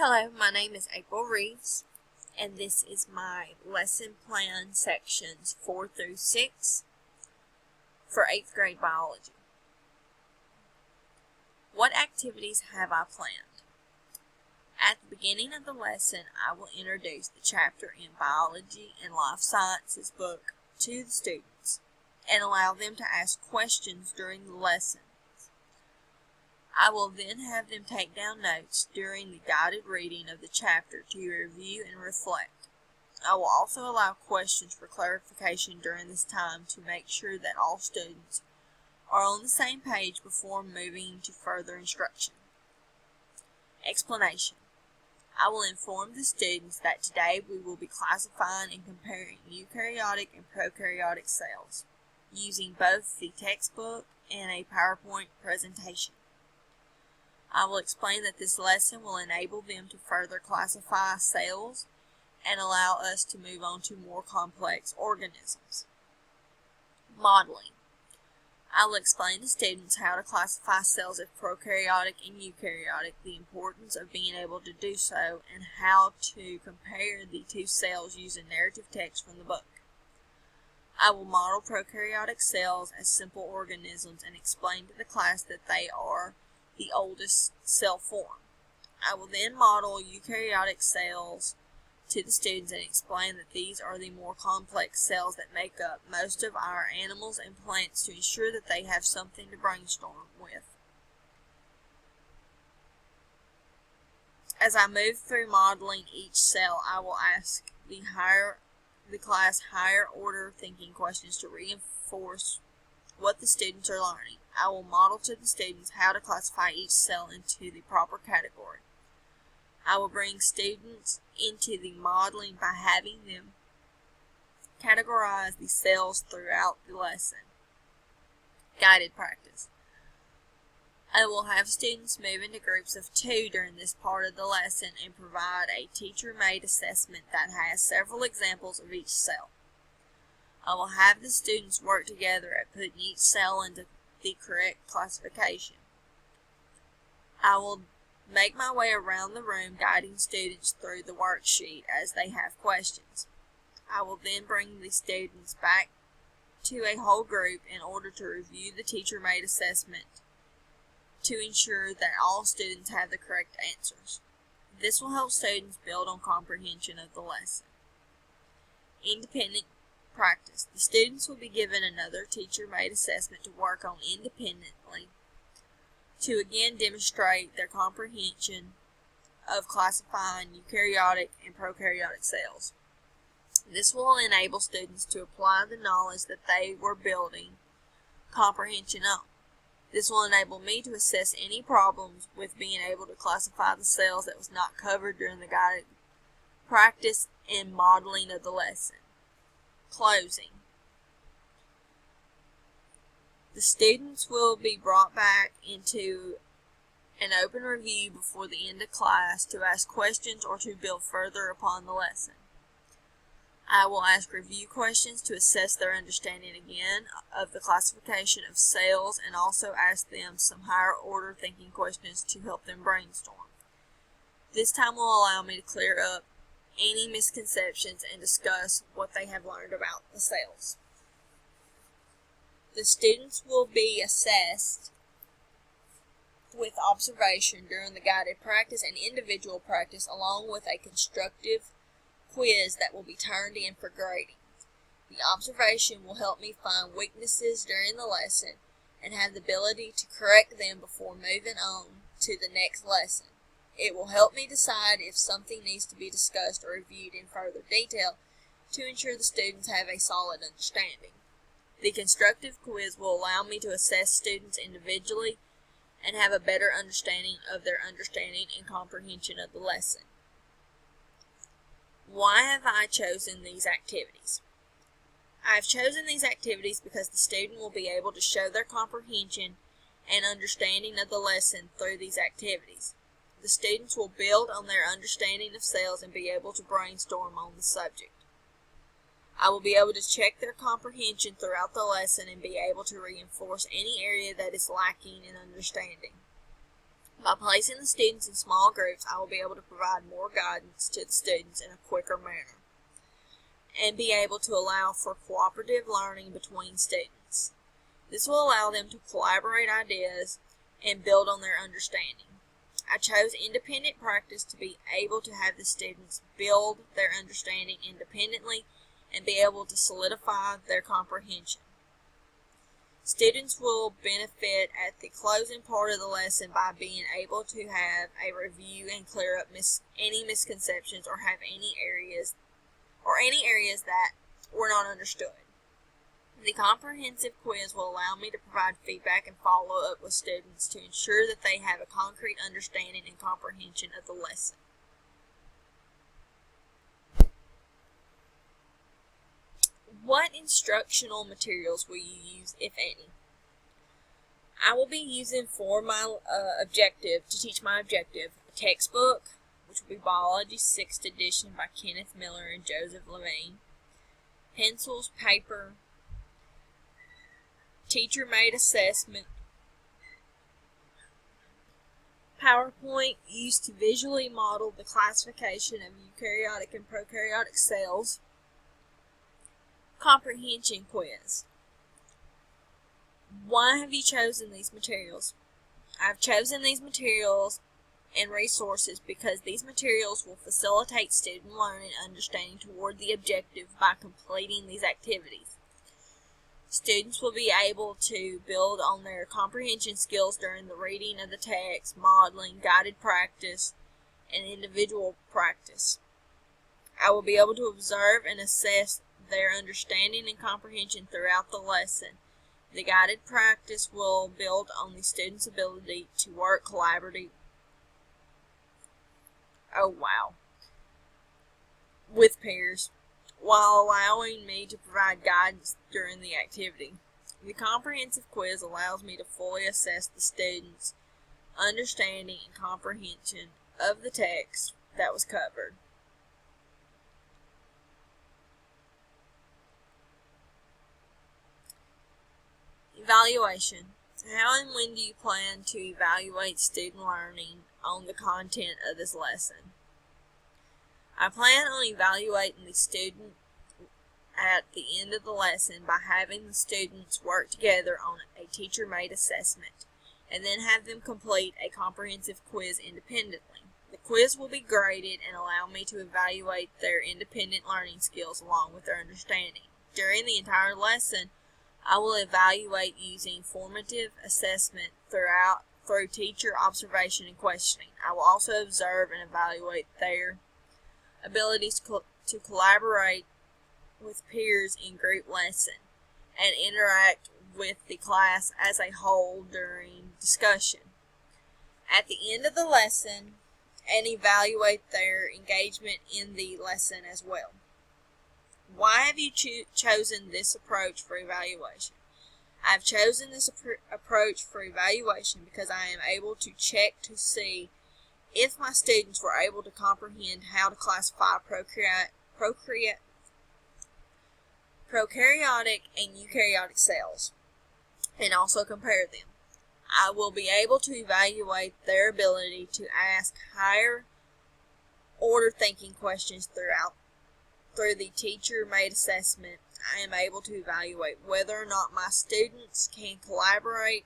Hello, my name is April Reeves, and this is my lesson plan sections 4 through 6 for 8th grade biology. What activities have I planned? At the beginning of the lesson, I will introduce the chapter in Biology and Life Sciences book to the students and allow them to ask questions during the lesson. I will then have them take down notes during the guided reading of the chapter to review and reflect. I will also allow questions for clarification during this time to make sure that all students are on the same page before moving to further instruction. Explanation. I will inform the students that today we will be classifying and comparing eukaryotic and prokaryotic cells using both the textbook and a PowerPoint presentation. I will explain that this lesson will enable them to further classify cells and allow us to move on to more complex organisms. Modeling. I will explain to students how to classify cells as prokaryotic and eukaryotic, the importance of being able to do so, and how to compare the two cells using narrative text from the book. I will model prokaryotic cells as simple organisms and explain to the class that they are the oldest cell form. I will then model eukaryotic cells to the students and explain that these are the more complex cells that make up most of our animals and plants to ensure that they have something to brainstorm with. As I move through modeling each cell, I will ask the class higher order thinking questions to reinforce what the students are learning. I will model to the students how to classify each cell into the proper category. I will bring students into the modeling by having them categorize the cells throughout the lesson. Guided practice. I will have students move into groups of 2 during this part of the lesson and provide a teacher-made assessment that has several examples of each cell. I will have the students work together at putting each cell into the correct classification. I will make my way around the room guiding students through the worksheet as they have questions. I will then bring the students back to a whole group in order to review the teacher-made assessment to ensure that all students have the correct answers. This will help students build on comprehension of the lesson. Independent practice. The students will be given another teacher-made assessment to work on independently to again demonstrate their comprehension of classifying eukaryotic and prokaryotic cells. This will enable students to apply the knowledge that they were building comprehension on. This will enable me to assess any problems with being able to classify the cells that was not covered during the guided practice and modeling of the lesson. Closing. The students will be brought back into an open review before the end of class to ask questions or to build further upon the lesson. I will ask review questions to assess their understanding again of the classification of cells and also ask them some higher order thinking questions to help them brainstorm. This time will allow me to clear up any misconceptions and discuss what they have learned about the cells. The students will be assessed with observation during the guided practice and individual practice, along with a constructive quiz that will be turned in for grading. The observation will help me find weaknesses during the lesson and have the ability to correct them before moving on to the next lesson. It will help me decide if something needs to be discussed or reviewed in further detail to ensure the students have a solid understanding. The constructive quiz will allow me to assess students individually and have a better understanding of their understanding and comprehension of the lesson. Why have I chosen these activities? I have chosen these activities because the student will be able to show their comprehension and understanding of the lesson through these activities. The students will build on their understanding of cells and be able to brainstorm on the subject. I will be able to check their comprehension throughout the lesson and be able to reinforce any area that is lacking in understanding. By placing the students in small groups, I will be able to provide more guidance to the students in a quicker manner and be able to allow for cooperative learning between students. This will allow them to collaborate ideas and build on their understanding. I chose independent practice to be able to have the students build their understanding independently and be able to solidify their comprehension. Students will benefit at the closing part of the lesson by being able to have a review and clear up any misconceptions or have any areas that were not understood. The comprehensive quiz will allow me to provide feedback and follow up with students to ensure that they have a concrete understanding and comprehension of the lesson. What instructional materials will you use, if any? I will be using for my to teach my objective, a textbook, which will be Biology 6th edition by Kenneth Miller and Joseph Levine, pencils, paper, teacher-made assessment, PowerPoint used to visually model the classification of eukaryotic and prokaryotic cells, comprehension quiz. Why have you chosen these materials? I've chosen these materials and resources because these materials will facilitate student learning and understanding toward the objective by completing these activities. Students will be able to build on their comprehension skills during the reading of the text, modeling, guided practice, and individual practice. I will be able to observe and assess their understanding and comprehension throughout the lesson. The guided practice will build on the student's ability to work collaboratively with peers, while allowing me to provide guidance during the activity. The comprehensive quiz allows me to fully assess the student's understanding and comprehension of the text that was covered. Evaluation. How and when do you plan to evaluate student learning on the content of this lesson? I plan on evaluating the student at the end of the lesson by having the students work together on a teacher-made assessment and then have them complete a comprehensive quiz independently. The quiz will be graded and allow me to evaluate their independent learning skills along with their understanding. During the entire lesson, I will evaluate using formative assessment through teacher observation and questioning. I will also observe and evaluate their abilities to collaborate with peers in group lesson and interact with the class as a whole during discussion at the end of the lesson and evaluate their engagement in the lesson as well. Why have you chosen this approach for evaluation? I have chosen this approach for evaluation because I am able to check to see if my students were able to comprehend how to classify prokaryotic and eukaryotic cells and also compare them. I will be able to evaluate their ability to ask higher order thinking questions through the teacher-made assessment. I am able to evaluate whether or not my students can collaborate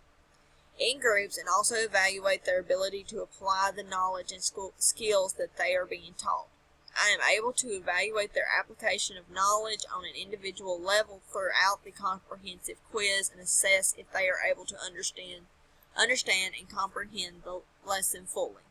in groups and also evaluate their ability to apply the knowledge and skills that they are being taught. I am able to evaluate their application of knowledge on an individual level throughout the comprehensive quiz and assess if they are able to understand and comprehend the lesson fully.